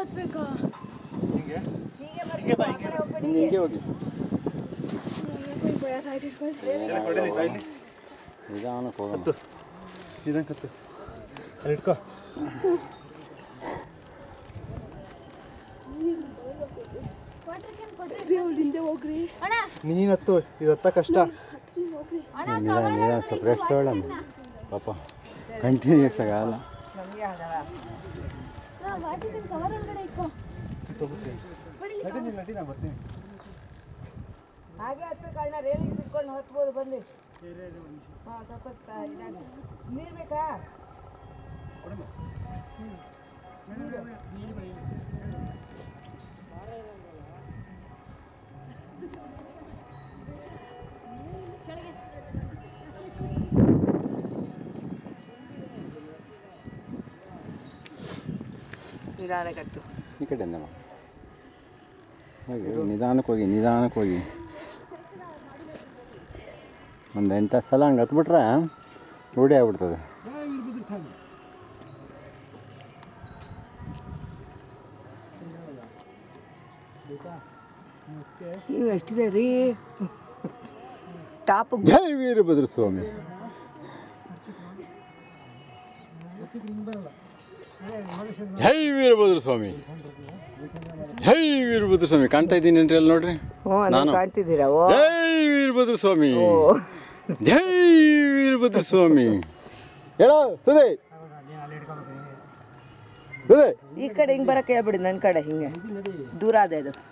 ಹತ್ಬೇಕಾ? ಹಿಂಗೆ ಹಿಂಗೆ ಹೋಗಿ ಭಯ ಸಾಯ್ತಿರ್ಬೋದು. ನಿಧಾನಕ್ಕೆ ಹೋಗೋಣ. ಇದನ್ನು ಕತ್ತು ಅಲ್ಲಿ ಇಟ್ಕೋ. ಹಿಂದೆ ಹೋಗ್ರಿ ಅಣ್ಣ. ನೀನು ಹತ್ತು ಇವತ್ತ ಕಷ್ಟ. ನಿಧಾನ ಸ್ವಲ್ಪ ರೆಸ್ಟ್ ತಗೊಳ್ಳಮ್ಮ ಪಾಪ ಕಂಟಿನ್ಯೂಸ್ ಆಗಲ್ಲ. ಕವರ್ ಒಳಗಡೆ ಇಕ್ಕೋ. ನಟಿ ನಾ ಬರ್ತೀನಿ. ಹಾಗೆ ಹತ್ಬೇಕು ಅಣ್ಣ, ರೇಲಿಂಗ್ ಸಿಕ್ಕೊಂಡು ಹತ್ಬೋದು ಬನ್ನಿ. ಹಾಂ ಸ್ವಲ್ಪ ಇದಾಗಿ ನೀರು ಬೇಕಾ? ನಿಧಾನಕ್ಕತ್ತು ಈ ಕಡೆಯಿಂದ ಹೋಗಿ ನಿಧಾನಕ್ಕೆ ಹೋಗಿ ಒಂದು 8 ಸಲ ಹಂಗೆ ಹತ್ಬಿಟ್ರೆ ರೂಢಿ ಆಗ್ಬಿಡ್ತದೆ. ನೀವು ಎಷ್ಟಿದೆ ರೀ ಟಾಪ್? ಜೈ ವೀರಭದ್ರ ಸ್ವಾಮಿ. ಜೈ ವೀರಭದ್ರ ಸ್ವಾಮಿ. ಜೈ ವೀರಭದ್ರ ಸ್ವಾಮಿ. ಕಾಣ್ತಾ ಇದ್ದೀನಿ ಏನ್ರಿ ಅಲ್ಲಿ ನೋಡ್ರಿ. ನಾನು ಕಾಣ್ತಿದ್ದೀರಾ? ಜೈ ವೀರಭದ್ರ ಸ್ವಾಮಿ. ಜೈ ವೀರಭದ್ರ ಸ್ವಾಮಿ. ಹೇಳೋ ಸುದೇ ಈ ಕಡೆ ಹಿಂಗೆ ಬರಕ್ಕೆ ಹೇಳ್ಬಿಡಿ, ನನ್ನ ಕಡೆ ಹಿಂಗೆ ದೂರ ಅದೇ ಅದು.